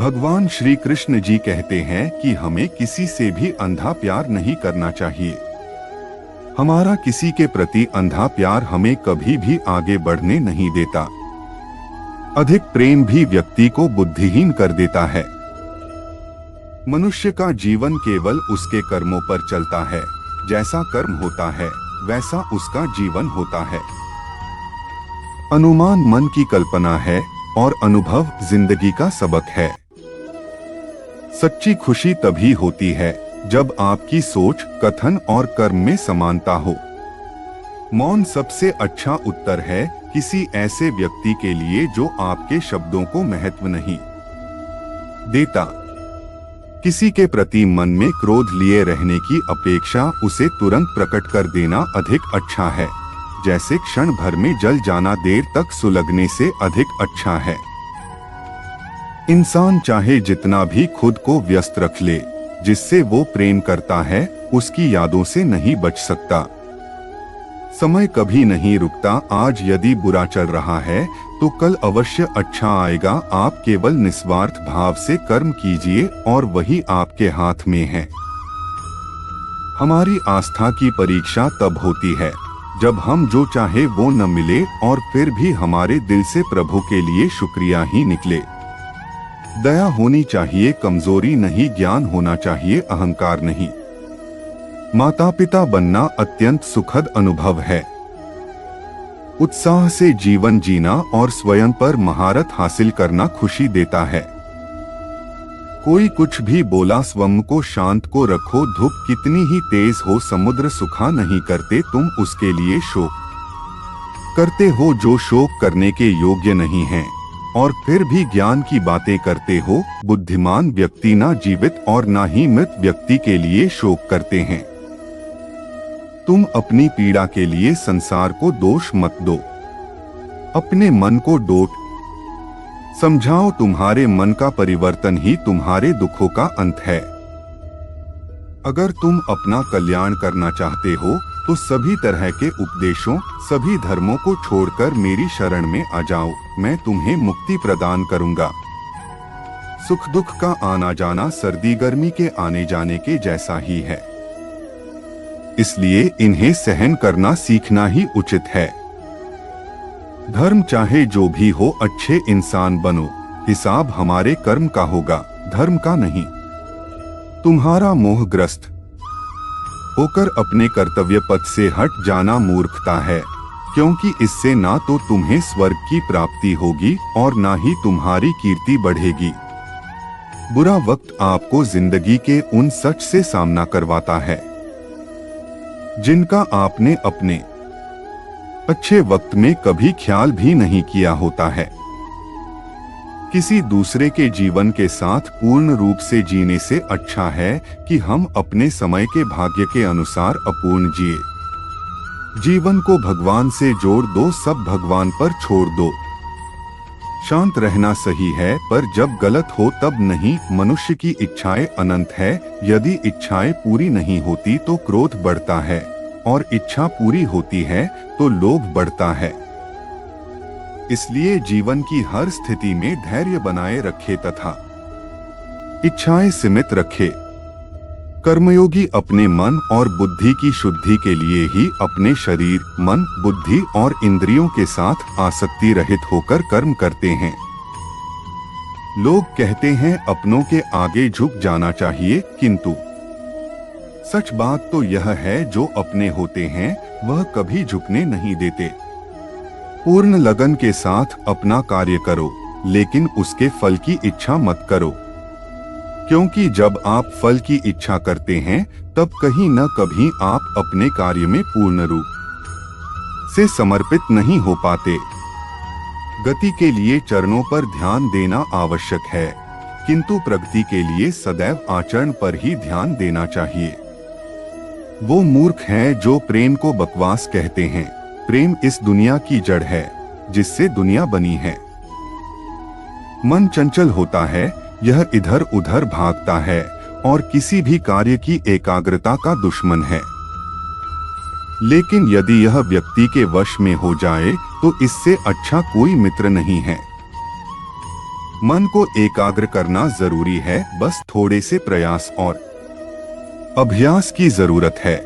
भगवान श्री कृष्ण जी कहते हैं कि हमें किसी से भी अंधा प्यार नहीं करना चाहिए। हमारा किसी के प्रति अंधा प्यार हमें कभी भी आगे बढ़ने नहीं देता। अधिक प्रेम भी व्यक्ति को बुद्धिहीन कर देता है। मनुष्य का जीवन केवल उसके कर्मों पर चलता है। जैसा कर्म होता है वैसा उसका जीवन होता है। अनुमान मन की कल्पना है और अनुभव जिंदगी का सबक है। सच्ची खुशी तभी होती है जब आपकी सोच, कथन और कर्म में समानता हो। मौन सबसे अच्छा उत्तर है किसी ऐसे व्यक्ति के लिए जो आपके शब्दों को महत्व नहीं देता। किसी के प्रति मन में क्रोध लिए रहने की अपेक्षा उसे तुरंत प्रकट कर देना अधिक अच्छा है। जैसे क्षण भर में जल जाना देर तक सुलगने से अधिक अच्छा है। इंसान चाहे जितना भी खुद को व्यस्त रख ले, जिससे वो प्रेम करता है उसकी यादों से नहीं बच सकता। समय कभी नहीं रुकता। आज यदि बुरा चल रहा है तो कल अवश्य अच्छा आएगा। आप केवल निस्वार्थ भाव से कर्म कीजिए और वही आपके हाथ में है। हमारी आस्था की परीक्षा तब होती है जब हम जो चाहे वो न मिले और फिर भी हमारे दिल से प्रभु के लिए शुक्रिया ही निकले। दया होनी चाहिए, कमजोरी नहीं। ज्ञान होना चाहिए, अहंकार नहीं। माता पिता बनना अत्यंत सुखद अनुभव है। उत्साह से जीवन जीना और स्वयं पर महारत हासिल करना खुशी देता है। कोई कुछ भी बोला, स्वयं को शांत को रखो। धूप कितनी ही तेज हो, समुद्र सुखा नहीं करते। तुम उसके लिए शोक करते हो जो शोक करने के योग्य नहीं है, और फिर भी ज्ञान की बातें करते हो। बुद्धिमान व्यक्ति ना जीवित और ना ही मृत व्यक्ति के लिए शोक करते हैं। तुम अपनी पीड़ा के लिए संसार को दोष मत दो। अपने मन को डोट समझाओ। तुम्हारे मन का परिवर्तन ही तुम्हारे दुखों का अंत है। अगर तुम अपना कल्याण करना चाहते हो तो सभी तरह के उपदेशों, सभी धर्मों को छोड़कर मेरी शरण में आ जाओ। मैं तुम्हें मुक्ति प्रदान करूंगा। सुख दुख का आना जाना सर्दी गर्मी के आने जाने के जैसा ही है, इसलिए इन्हें सहन करना सीखना ही उचित है। धर्म चाहे जो भी हो, अच्छे इंसान बनो। हिसाब हमारे कर्म का होगा, धर्म का नहीं। तुम्हारा मोहग्रस्त होकर अपने कर्तव्य पथ से हट जाना मूर्खता है, क्योंकि इससे ना तो तुम्हें स्वर्ग की प्राप्ति होगी और ना ही तुम्हारी कीर्ति बढ़ेगी। बुरा वक्त आपको जिंदगी के उन सच से सामना करवाता है जिनका आपने अपने अच्छे वक्त में कभी ख्याल भी नहीं किया होता है। किसी दूसरे के जीवन के साथ पूर्ण रूप से जीने से अच्छा है कि हम अपने समय के भाग्य के अनुसार अपूर्ण जिए। जीवन को भगवान से जोड़ दो, सब भगवान पर छोड़ दो। शांत रहना सही है, पर जब गलत हो तब नहीं। मनुष्य की इच्छाएं अनंत है। यदि इच्छाएं पूरी नहीं होती तो क्रोध बढ़ता है, और इच्छा पूरी होती है तो लोभ बढ़ता है। इसलिए जीवन की हर स्थिति में धैर्य बनाए रखे तथा इच्छाएं सीमित रखे। कर्मयोगी अपने मन और बुद्धि की शुद्धि के लिए ही अपने शरीर, मन, बुद्धि और इंद्रियों के साथ आसक्ति रहित होकर कर्म करते हैं। लोग कहते हैं अपनों के आगे झुक जाना चाहिए, किंतु सच बात तो यह है जो अपने होते हैं वह कभी झुकने नहीं देते। पूर्ण लगन के साथ अपना कार्य करो, लेकिन उसके फल की इच्छा मत करो, क्योंकि जब आप फल की इच्छा करते हैं तब कहीं न कभी आप अपने कार्य में पूर्ण रूप से समर्पित नहीं हो पाते। गति के लिए चरणों पर ध्यान देना आवश्यक है, किंतु प्रगति के लिए सदैव आचरण पर ही ध्यान देना चाहिए। वो मूर्ख हैं जो प्रेम को बकवास कहते हैं। प्रेम इस दुनिया की जड़ है जिससे दुनिया बनी है। मन चंचल होता है, यह इधर उधर भागता है और किसी भी कार्य की एकाग्रता का दुश्मन है। लेकिन यदि यह व्यक्ति के वश में हो जाए तो इससे अच्छा कोई मित्र नहीं है। मन को एकाग्र करना जरूरी है, बस थोड़े से प्रयास और अभ्यास की जरूरत है।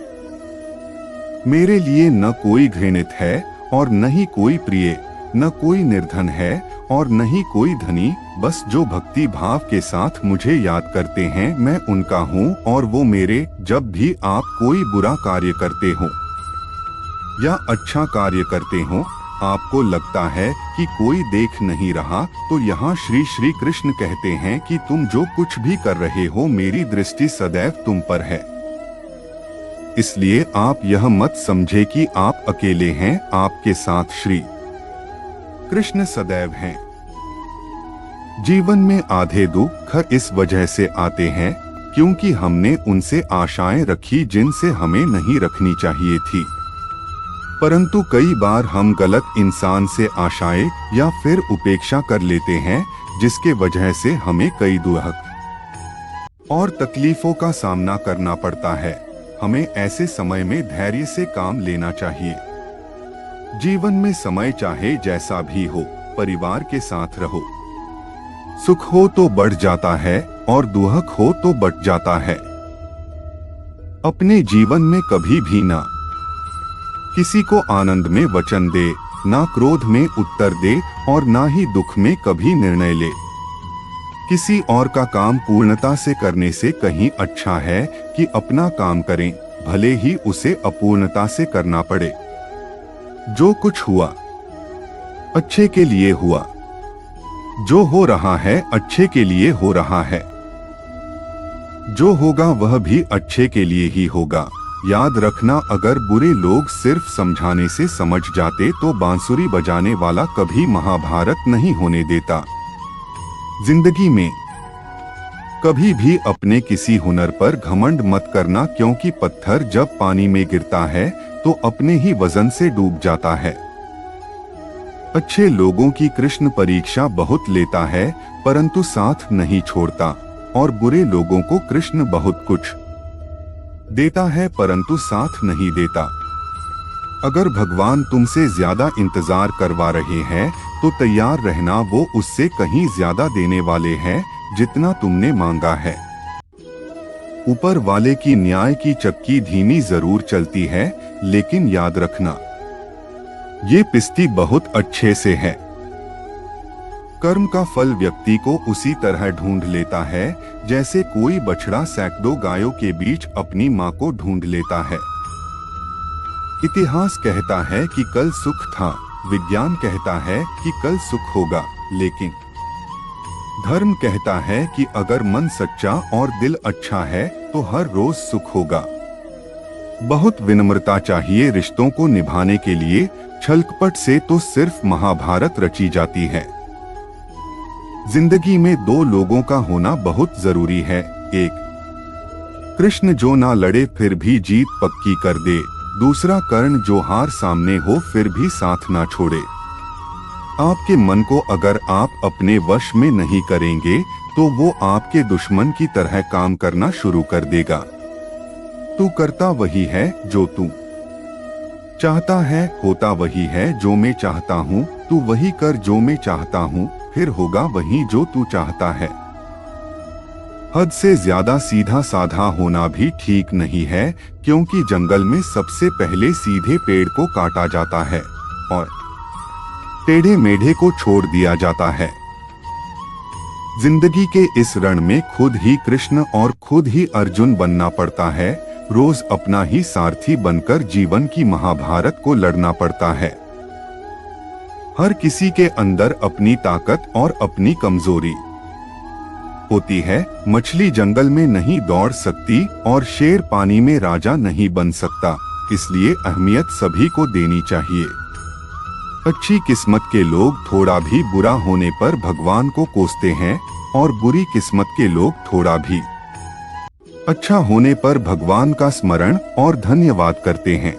मेरे लिए न कोई घृणित है और न ही कोई प्रिय, न कोई निर्धन है और न ही कोई धनी, बस जो भक्ति भाव के साथ मुझे याद करते हैं मैं उनका हूँ और वो मेरे। जब भी आप कोई बुरा कार्य करते हो या अच्छा कार्य करते हो, आपको लगता है कि कोई देख नहीं रहा, तो यहाँ श्री श्री कृष्ण कहते हैं कि तुम जो कुछ भी कर रहे हो मेरी दृष्टि सदैव तुम पर है। इसलिए आप यह मत समझे कि आप अकेले हैं, आपके साथ श्री कृष्ण सदैव हैं। जीवन में आधे दुख इस वजह से आते हैं क्योंकि हमने उनसे आशाएं रखी जिनसे हमें नहीं रखनी चाहिए थी। परंतु कई बार हम गलत इंसान से आशाएं या फिर उपेक्षा कर लेते हैं, जिसके वजह से हमें कई दुख और तकलीफों का सामना करना पड़ता है। हमें ऐसे समय में धैर्य से काम लेना चाहिए। जीवन में समय चाहे जैसा भी हो, परिवार के साथ रहो। सुख हो तो बढ़ जाता है और दुख हो तो बट जाता है। अपने जीवन में कभी भी ना किसी को आनंद में वचन दे, ना क्रोध में उत्तर दे और ना ही दुख में कभी निर्णय ले। किसी और का काम पूर्णता से करने से कहीं अच्छा है कि अपना काम करें, भले ही उसे अपूर्णता से करना पड़े। जो कुछ हुआ अच्छे के लिए हुआ, जो हो रहा है अच्छे के लिए हो रहा है, जो होगा वह भी अच्छे के लिए ही होगा। याद रखना, अगर बुरे लोग सिर्फ समझाने से समझ जाते तो बांसुरी बजाने वाला कभी महाभारत नहीं होने देता। जिंदगी में कभी भी अपने किसी हुनर पर घमंड मत करना, क्योंकि पत्थर जब पानी में गिरता है तो अपने ही वजन से डूब जाता है। अच्छे लोगों की कृष्ण परीक्षा बहुत लेता है परंतु साथ नहीं छोड़ता, और बुरे लोगों को कृष्ण बहुत कुछ देता है परंतु साथ नहीं देता। अगर भगवान तुमसे ज्यादा इंतजार करवा रहे हैं तो तैयार रहना, वो उससे कहीं ज्यादा देने वाले हैं जितना तुमने मांगा है। ऊपर वाले की न्याय की चक्की धीमी जरूर चलती है, लेकिन याद रखना ये पिसती बहुत अच्छे से है। कर्म का फल व्यक्ति को उसी तरह ढूंढ लेता है जैसे कोई बछड़ा सैकड़ों गायों के बीच अपनी मां को ढूंढ लेता है। इतिहास कहता है कि कल सुख था, विज्ञान कहता है कि कल सुख होगा, लेकिन धर्म कहता है कि अगर मन सच्चा और दिल अच्छा है तो हर रोज सुख होगा। बहुत विनम्रता चाहिए रिश्तों को निभाने के लिए, छलकपट से तो सिर्फ महाभारत रची जाती है। जिंदगी में दो लोगों का होना बहुत जरूरी है। एक कृष्ण जो ना लड़े फिर भी जीत पक्की कर दे, दूसरा कर्ण जो हार सामने हो फिर भी साथ ना छोड़े। आपके मन को अगर आप अपने वश में नहीं करेंगे तो वो आपके दुश्मन की तरह काम करना शुरू कर देगा। तू करता वही है जो तू चाहता है, होता वही है जो मैं चाहता हूँ। तू वही कर जो मैं चाहता हूँ, फिर होगा वही जो तू चाहता है। हद से ज्यादा सीधा साधा होना भी ठीक नहीं है, क्योंकि जंगल में सबसे पहले सीधे पेड़ को काटा जाता है और टेढ़े मेढ़े को छोड़ दिया जाता है। जिंदगी के इस रण में खुद ही कृष्ण और खुद ही अर्जुन बनना पड़ता है। रोज अपना ही सारथी बनकर जीवन की महाभारत को लड़ना पड़ता है। हर किसी के अंदर अपनी ताकत और अपनी कमजोरी होती है। मछली जंगल में नहीं दौड़ सकती और शेर पानी में राजा नहीं बन सकता, इसलिए अहमियत सभी को देनी चाहिए। अच्छी किस्मत के लोग थोड़ा भी बुरा होने पर भगवान को कोसते हैं और बुरी किस्मत के लोग थोड़ा भी अच्छा होने पर भगवान का स्मरण और धन्यवाद करते हैं।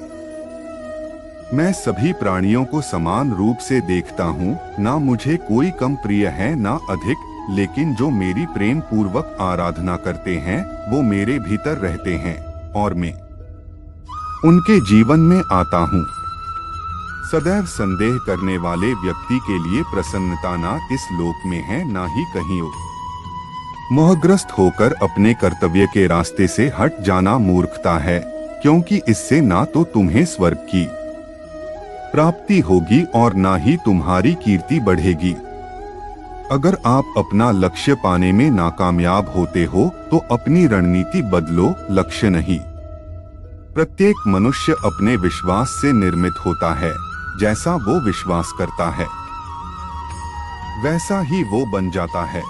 मैं सभी प्राणियों को समान रूप से देखता हूँ, ना मुझे कोई कम प्रिय है ना अधिक, लेकिन जो मेरी प्रेम पूर्वक आराधना करते हैं वो मेरे भीतर रहते हैं और मैं उनके जीवन में आता हूँ। सदैव संदेह करने वाले व्यक्ति के लिए प्रसन्नता ना इस लोक में है ना ही कहीं और। मोहग्रस्त होकर अपने कर्तव्य के रास्ते से हट जाना मूर्खता है, क्योंकि इससे ना तो तुम्हें स्वर्ग की प्राप्ति होगी और ना ही तुम्हारी कीर्ति बढ़ेगी। अगर आप अपना लक्ष्य पाने में नाकामयाब होते हो तो अपनी रणनीति बदलो, लक्ष्य नहीं। प्रत्येक मनुष्य अपने विश्वास से निर्मित होता है। जैसा वो विश्वास करता है वैसा ही वो बन जाता है।